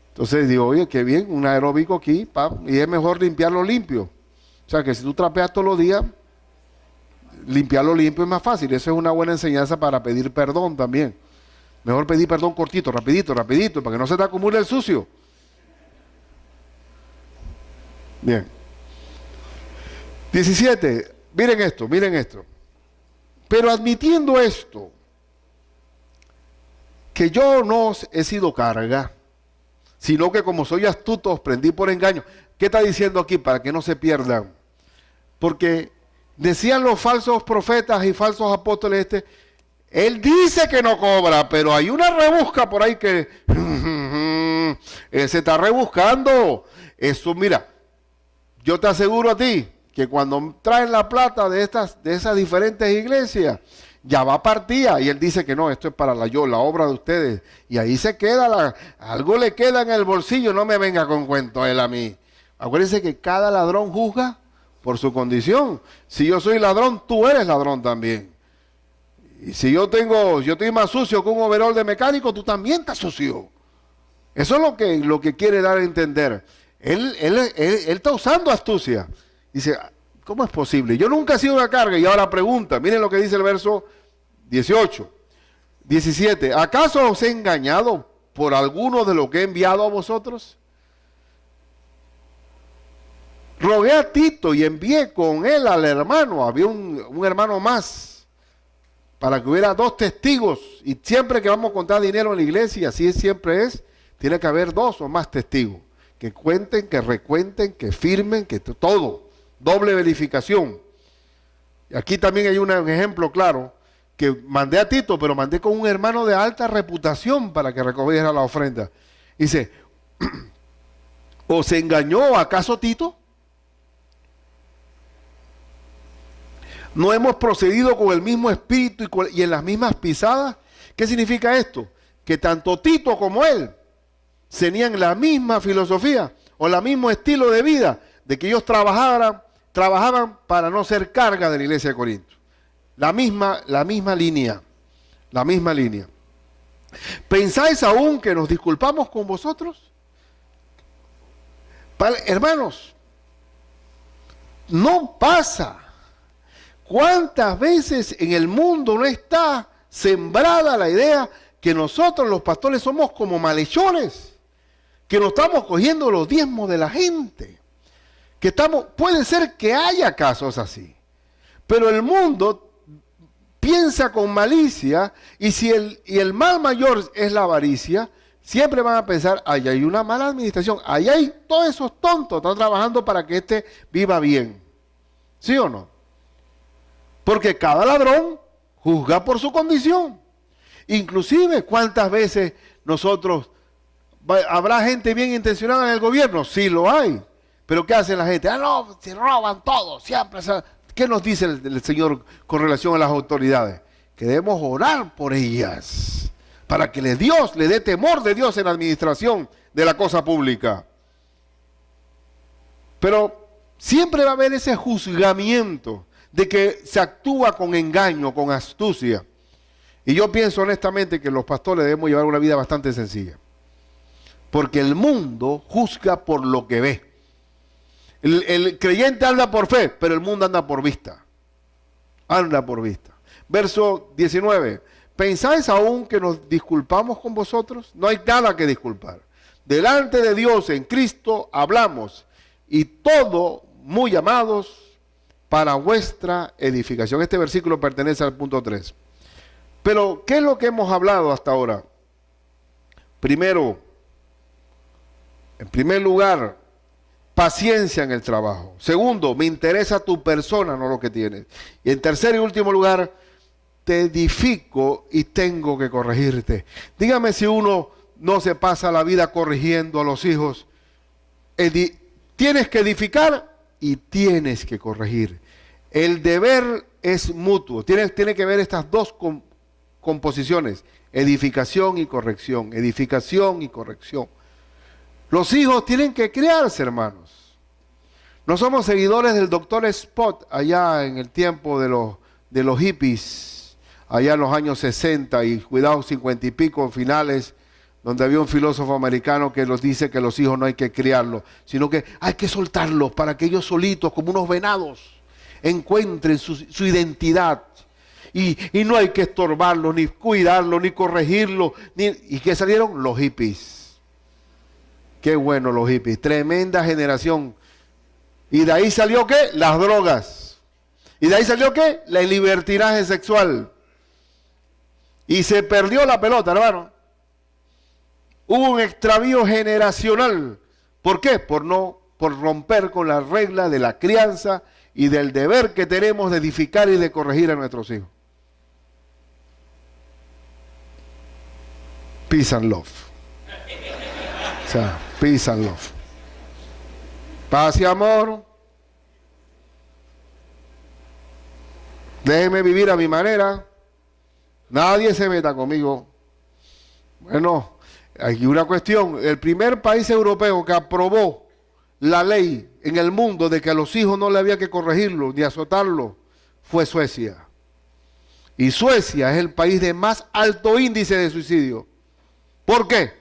Entonces digo, oye, qué bien, un aeróbico aquí, y es mejor limpiarlo limpio. O sea, que si tú trapeas todos los días, limpiarlo limpio es más fácil. Eso es una buena enseñanza para pedir perdón también. Mejor pedir perdón cortito, rapidito, para que no se te acumule el sucio. Bien. 17. Miren esto, miren esto. Pero admitiendo esto, que yo no os he sido carga, sino que como soy astuto os prendí por engaño. ¿Qué está diciendo aquí? Para que no se pierdan. Porque decían los falsos profetas y falsos apóstoles, él dice que no cobra, pero hay una rebusca por ahí que él se está rebuscando. Eso, mira, yo te aseguro a ti que cuando traen la plata de esas diferentes iglesias, ya va partida y él dice que no, esto es para la obra de ustedes. Y ahí se queda, algo le queda en el bolsillo, no me venga con cuento él a mí. Acuérdense que cada ladrón juzga por su condición. Si yo soy ladrón, tú eres ladrón también. Y si yo estoy más sucio que un overol de mecánico, tú también estás sucio. Eso es lo que quiere dar a entender. Él está usando astucia. Dice, ¿cómo es posible? Yo nunca he sido una carga. Y ahora pregunta, miren lo que dice el verso 18, 17. ¿Acaso os he engañado por alguno de lo que he enviado a vosotros? Rogué a Tito y envié con él al hermano. Había un hermano más, para que hubiera 2 testigos. Y siempre que vamos a contar dinero en la iglesia, así siempre es, tiene que haber 2 o más testigos. Que cuenten, que recuenten, que firmen, que todo. Doble verificación. Aquí también hay un ejemplo claro, que mandé a Tito, pero mandé con un hermano de alta reputación para que recogiera la ofrenda. Dice, ¿os engañó acaso Tito? ¿No hemos procedido con el mismo espíritu y en las mismas pisadas? ¿Qué significa esto? Que tanto Tito como él tenían la misma filosofía o el mismo estilo de vida, de que ellos trabajaban para no ser carga de la iglesia de Corinto. La misma línea. ¿Pensáis aún que nos disculpamos con vosotros? Hermanos, no pasa. ¿Cuántas veces en el mundo no está sembrada la idea que nosotros los pastores somos como malhechores? Que nos estamos cogiendo los diezmos de la gente. Puede ser que haya casos así, pero el mundo piensa con malicia, y si el mal mayor es la avaricia, siempre van a pensar, ahí hay una mala administración, ahí hay todos esos tontos, están trabajando para que viva bien. ¿Sí o no? Porque cada ladrón juzga por su condición. Inclusive, ¿cuántas veces habrá gente bien intencionada en el gobierno? Sí lo hay. Pero ¿qué hace la gente? No, se roban todo, siempre. ¿Qué nos dice el Señor con relación a las autoridades? Que debemos orar por ellas, para que Dios le dé temor de Dios en la administración de la cosa pública. Pero siempre va a haber ese juzgamiento de que se actúa con engaño, con astucia. Y yo pienso honestamente que los pastores debemos llevar una vida bastante sencilla. Porque el mundo juzga por lo que ve. El creyente anda por fe, pero el mundo anda por vista. Anda por vista. Verso 19. ¿Pensáis aún que nos disculpamos con vosotros? No hay nada que disculpar. Delante de Dios en Cristo hablamos, y todo muy amados para vuestra edificación. Este versículo pertenece al punto 3. Pero, ¿qué es lo que hemos hablado hasta ahora? Primero, en primer lugar, paciencia en el trabajo. Segundo, me interesa tu persona, no lo que tienes. Y en tercer y último lugar, te edifico y tengo que corregirte. Dígame si uno no se pasa la vida corrigiendo a los hijos. Tienes que edificar y tienes que corregir. El deber es mutuo. Tiene que ver estas dos composiciones. Edificación y corrección. Edificación y corrección. Los hijos tienen que criarse, hermanos. No somos seguidores del doctor Spot allá en el tiempo de los hippies, allá en los años 60 y cuidado 50 y pico finales, donde había un filósofo americano que nos dice que los hijos no hay que criarlos, sino que hay que soltarlos para que ellos solitos, como unos venados, encuentren su identidad. Y no hay que estorbarlos, ni cuidarlos, ni corregirlos. ¿Y qué salieron? Los hippies. Qué bueno los hippies, tremenda generación. Y de ahí salió ¿qué? Las drogas. Y de ahí salió ¿qué? El libertinaje sexual. Y se perdió la pelota, hermano. Hubo un extravío generacional. ¿Por qué? Por romper con la regla de la crianza y del deber que tenemos de edificar y de corregir a nuestros hijos. Peace and love. O sea, peace and love. Paz y amor. Déjeme vivir a mi manera. Nadie se meta conmigo. Bueno, hay una cuestión. El primer país europeo que aprobó la ley en el mundo de que a los hijos no le había que corregirlos ni azotarlos fue Suecia. Y Suecia es el país de más alto índice de suicidio. ¿Por qué?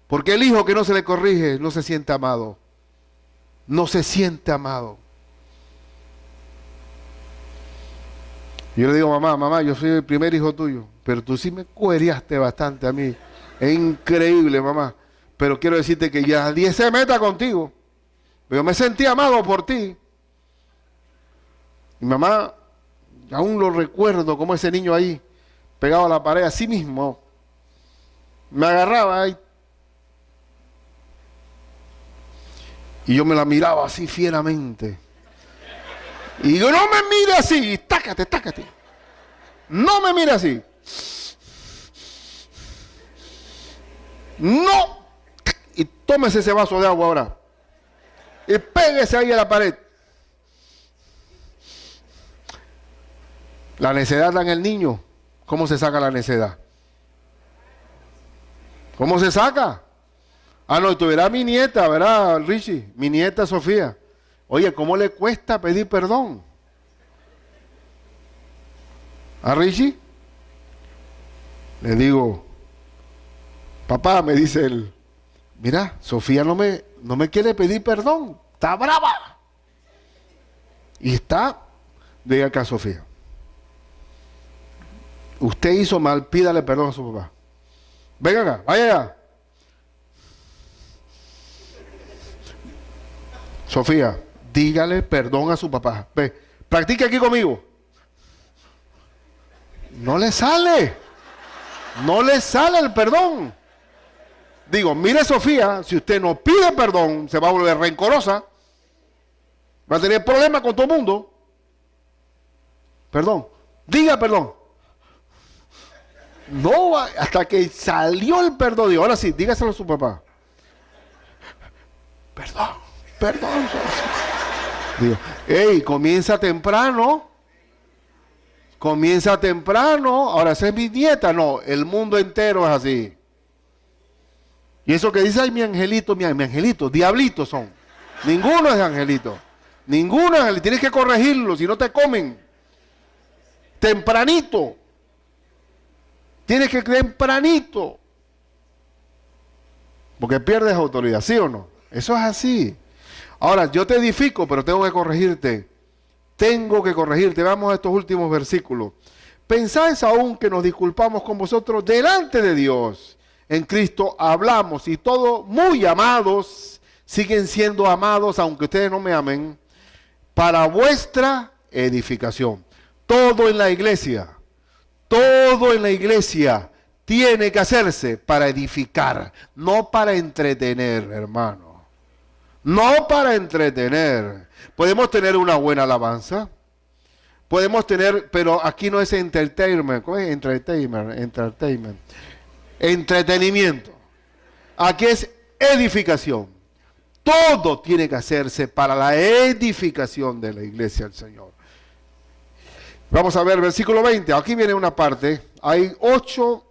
Porque el hijo que no se le corrige no se siente amado. No se siente amado. Yo le digo, mamá, yo soy el primer hijo tuyo, pero tú sí me cueriaste bastante a mí. Es increíble, mamá. Pero quiero decirte que ya nadie se meta contigo. Yo me sentí amado por ti. Mi mamá, aún lo recuerdo como ese niño ahí, pegado a la pared, así mismo. Me agarraba ahí. Y yo me la miraba así fieramente. Y yo, no me mire así, tácate. No me mire así. No. Y tómese ese vaso de agua ahora. Y péguese ahí a la pared. La necedad da en el niño. ¿Cómo se saca la necedad? ¿Cómo se saca? Ah, no, tú verás mi nieta, ¿verdad, Richie? Mi nieta Sofía. Oye, ¿cómo le cuesta pedir perdón? ¿A Richie? Le digo, papá, me dice él, mira, Sofía no me quiere pedir perdón, está brava. Y está, diga acá, Sofía, usted hizo mal, pídale perdón a su papá. Venga acá, vaya allá. Sofía, dígale perdón a su papá. Ve, practique aquí conmigo. No le sale. No le sale el perdón. Digo, mire Sofía, si usted no pide perdón, se va a volver rencorosa. Va a tener problemas con todo el mundo. Perdón. Diga perdón. No, hasta que salió el perdón. Digo, ahora sí, dígaselo a su papá. Perdón. Digo, hey, comienza temprano. Ahora esa es mi nieta. No, el mundo entero es así. Y eso que dice, ay, mi angelito, diablitos son. Ninguno es angelito. Ninguno es angelito. Tienes que corregirlo, si no te comen. Tempranito. Tienes que tempranito. Porque pierdes autoridad, ¿sí o no? Eso es así. Ahora, yo te edifico, pero tengo que corregirte. Vamos a estos últimos versículos. Pensáis aún que nos disculpamos con vosotros delante de Dios. En Cristo hablamos y todos muy amados, siguen siendo amados, aunque ustedes no me amen, para vuestra edificación. Todo en la iglesia tiene que hacerse para edificar, no para entretener, hermano. No para entretener. Podemos tener una buena alabanza. Podemos tener, pero aquí no es entertainment. ¿Cómo es? Entertainment. Entretenimiento. Aquí es edificación. Todo tiene que hacerse para la edificación de la iglesia del Señor. Vamos a ver versículo 20. Aquí viene una parte. Hay ocho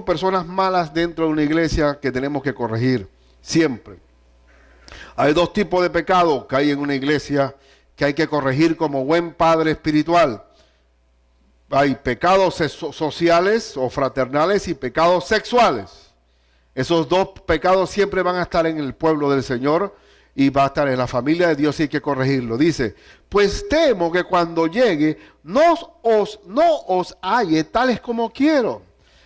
personas malas dentro de una iglesia que tenemos que corregir siempre. Hay dos tipos de pecado que hay en una iglesia que hay que corregir como buen padre espiritual. Hay pecados sociales o fraternales y pecados sexuales. Esos dos pecados siempre van a estar en el pueblo del Señor y va a estar en la familia de Dios y hay que corregirlo. Dice, pues temo que cuando llegue no os halle tales como quiero.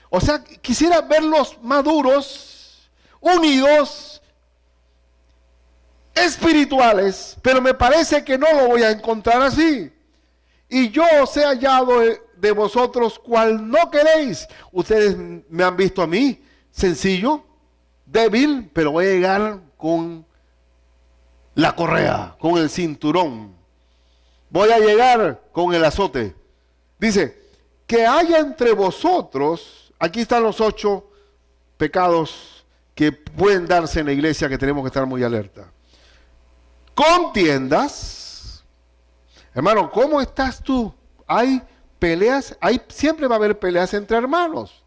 O sea, quisiera verlos maduros, unidos, espirituales, pero me parece que no lo voy a encontrar así. Y yo os he hallado de vosotros cual no queréis. Ustedes me han visto a mí, sencillo, débil, pero voy a llegar con la correa, con el cinturón. Voy a llegar con el azote. Dice, que haya entre vosotros, aquí están los 8 pecados que pueden darse en la iglesia, que tenemos que estar muy alerta. Contiendas. Hermano, ¿cómo estás tú? Hay peleas, siempre va a haber peleas entre hermanos.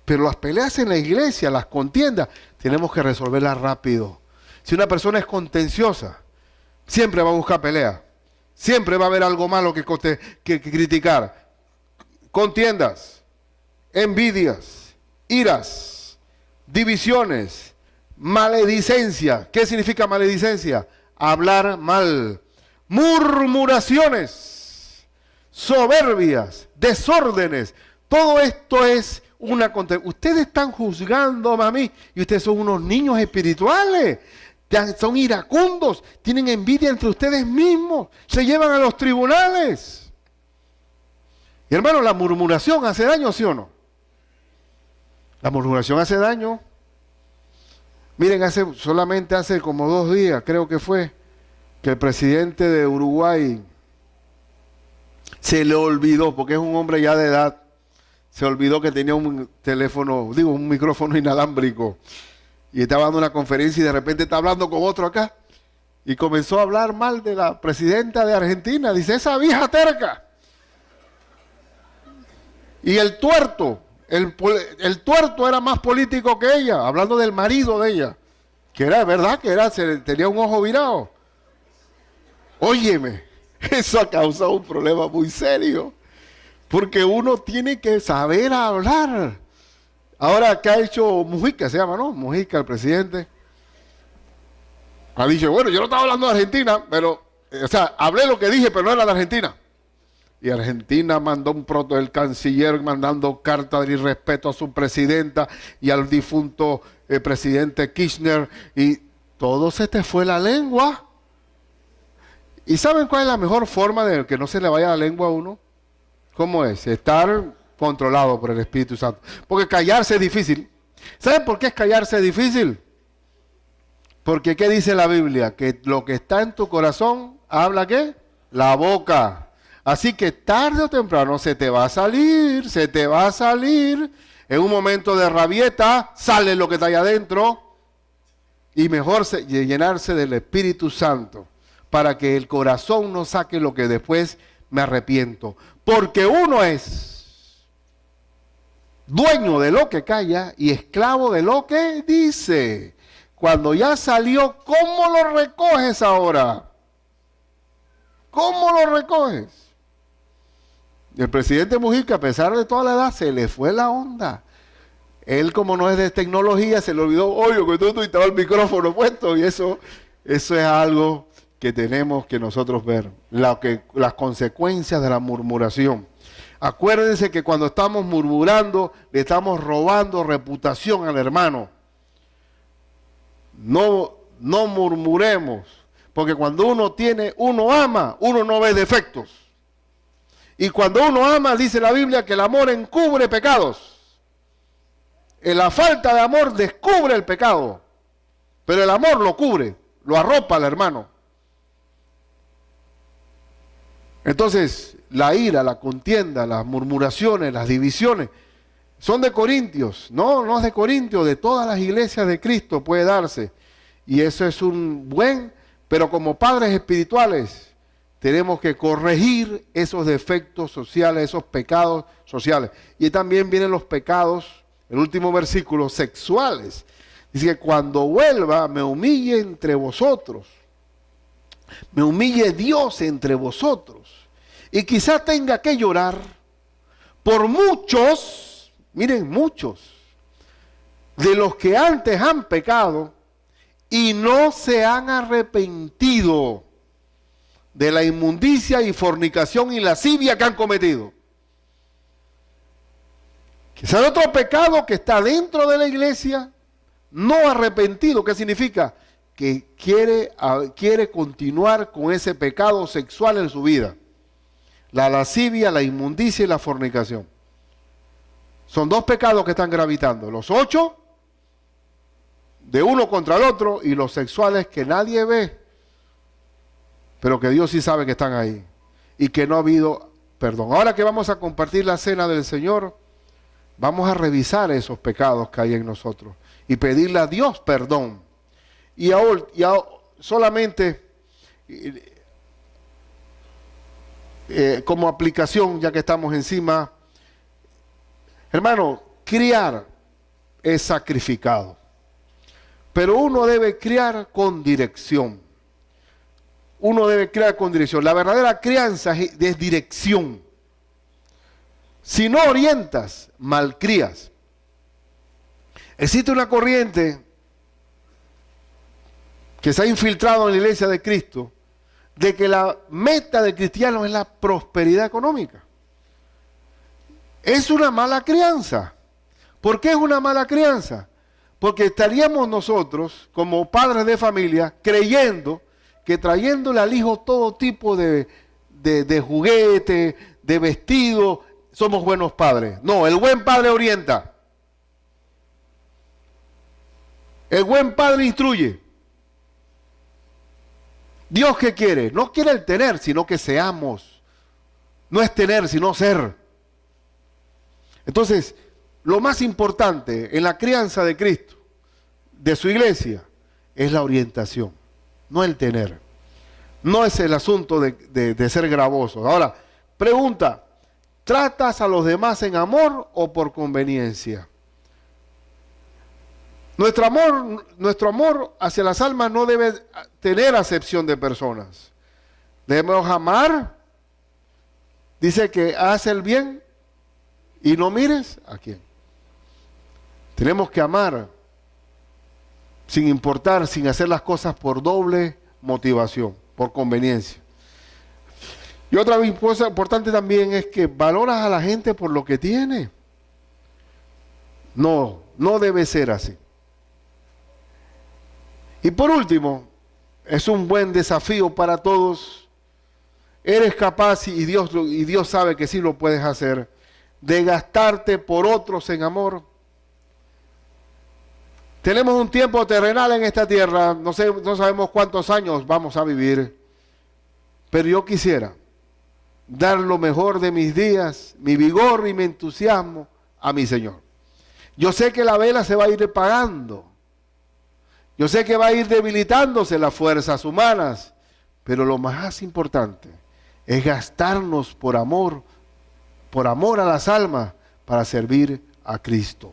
Pero las peleas en la iglesia, las contiendas, tenemos que resolverlas rápido. Si una persona es contenciosa, siempre va a buscar pelea. Siempre va a haber algo malo que criticar. Contiendas, envidias, iras, divisiones, maledicencia. ¿Qué significa maledicencia? Hablar mal. Murmuraciones, soberbias, desórdenes. Todo esto es una contención. Ustedes están juzgando a mí y ustedes son unos niños espirituales. Son iracundos, tienen envidia entre ustedes mismos, se llevan a los tribunales. Y hermano, la murmuración hace daño, ¿sí o no? La murmuración hace daño. Miren, solamente hace como 2 días, creo que fue, que el presidente de Uruguay se le olvidó, porque es un hombre ya de edad, se olvidó que tenía un micrófono inalámbrico. Y estaba dando una conferencia y de repente está hablando con otro acá. Y comenzó a hablar mal de la presidenta de Argentina. Dice, esa vieja terca. Y el tuerto era más político que ella, hablando del marido de ella. Que era verdad, tenía un ojo virado. Óyeme, eso ha causado un problema muy serio. Porque uno tiene que saber hablar. Ahora, ¿qué ha hecho Mujica? Se llama, ¿no? Mujica, el presidente. Ha dicho, bueno, yo no estaba hablando de Argentina, pero, hablé lo que dije, pero no era de Argentina. Y Argentina mandó el canciller mandando carta de irrespeto a su presidenta y al difunto presidente Kirchner. Y todo se te fue la lengua. ¿Y saben cuál es la mejor forma de que no se le vaya la lengua a uno? ¿Cómo es? Estar controlado por el Espíritu Santo. Porque callarse es difícil. ¿Saben por qué es callarse difícil? Porque ¿qué dice la Biblia? Que lo que está en tu corazón, ¿habla qué? La boca. Así que tarde o temprano se te va a salir. En un momento de rabieta, sale lo que está ahí adentro. Y mejor llenarse del Espíritu Santo. Para que el corazón no saque lo que después me arrepiento. Porque uno es dueño de lo que calla y esclavo de lo que dice. Cuando ya salió, ¿cómo lo recoges ahora? ¿Cómo lo recoges? El presidente Mujica, a pesar de toda la edad, se le fue la onda. Él, como no es de tecnología, se le olvidó, oye, que tú estaba el micrófono puesto. Y eso es algo que tenemos que nosotros ver. Las consecuencias de la murmuración. Acuérdense que cuando estamos murmurando, le estamos robando reputación al hermano. No murmuremos, porque cuando uno ama, uno no ve defectos. Y cuando uno ama, dice la Biblia que el amor encubre pecados. La falta de amor descubre el pecado, pero el amor lo cubre, lo arropa al hermano. Entonces, la ira, la contienda, las murmuraciones, las divisiones, son de Corintios. No es de Corintios, de todas las iglesias de Cristo puede darse. Y eso es pero como padres espirituales, tenemos que corregir esos defectos sociales, esos pecados sociales. Y también vienen los pecados, el último versículo, sexuales. Dice que cuando vuelva, me humille entre vosotros. Me humille Dios entre vosotros. Y quizá tenga que llorar por muchos, miren, muchos, de los que antes han pecado y no se han arrepentido de la inmundicia y fornicación y lascivia que han cometido. Quizá otro pecado que está dentro de la iglesia, no arrepentido. ¿Qué significa? que quiere continuar con ese pecado sexual en su vida. La lascivia, la inmundicia y la fornicación. Son dos pecados que están gravitando. Los 8, de uno contra el otro, y los sexuales que nadie ve, pero que Dios sí sabe que están ahí. Y que no ha habido perdón. Ahora que vamos a compartir la cena del Señor, vamos a revisar esos pecados que hay en nosotros y pedirle a Dios perdón. Y ahora solamente como aplicación, ya que estamos encima, hermano, criar es sacrificado, pero uno debe criar con dirección. Uno debe criar con dirección. La verdadera crianza es dirección. Si no orientas, malcrías. Existe una corriente que se ha infiltrado en la iglesia de Cristo, de que la meta del cristiano es la prosperidad económica. Es una mala crianza. ¿Por qué es una mala crianza? Porque estaríamos nosotros, como padres de familia, creyendo que trayéndole al hijo todo tipo de juguete, de vestido, somos buenos padres. No, el buen padre orienta. El buen padre instruye. Dios, ¿qué quiere? No quiere el tener, sino que seamos. No es tener, sino ser. Entonces, lo más importante en la crianza de Cristo, de su iglesia, es la orientación, no el tener. No es el asunto de ser gravoso. Ahora, pregunta, ¿tratas a los demás en amor o por conveniencia? Nuestro amor hacia las almas no debe tener acepción de personas. Debemos amar. Dice que haz el bien y no mires a quién. Tenemos que amar sin importar, sin hacer las cosas por doble motivación, por conveniencia. Y otra cosa importante también es que valoras a la gente por lo que tiene. No debe ser así. Y por último, es un buen desafío para todos. Eres capaz, y Dios sabe que sí lo puedes hacer, de gastarte por otros en amor. Tenemos un tiempo terrenal en esta tierra, no sabemos cuántos años vamos a vivir, pero yo quisiera dar lo mejor de mis días, mi vigor y mi entusiasmo a mi Señor. Yo sé que la vela se va a ir apagando. Yo sé que va a ir debilitándose las fuerzas humanas, pero lo más importante es gastarnos por amor a las almas, para servir a Cristo.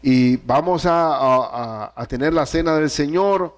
Y vamos a tener la cena del Señor.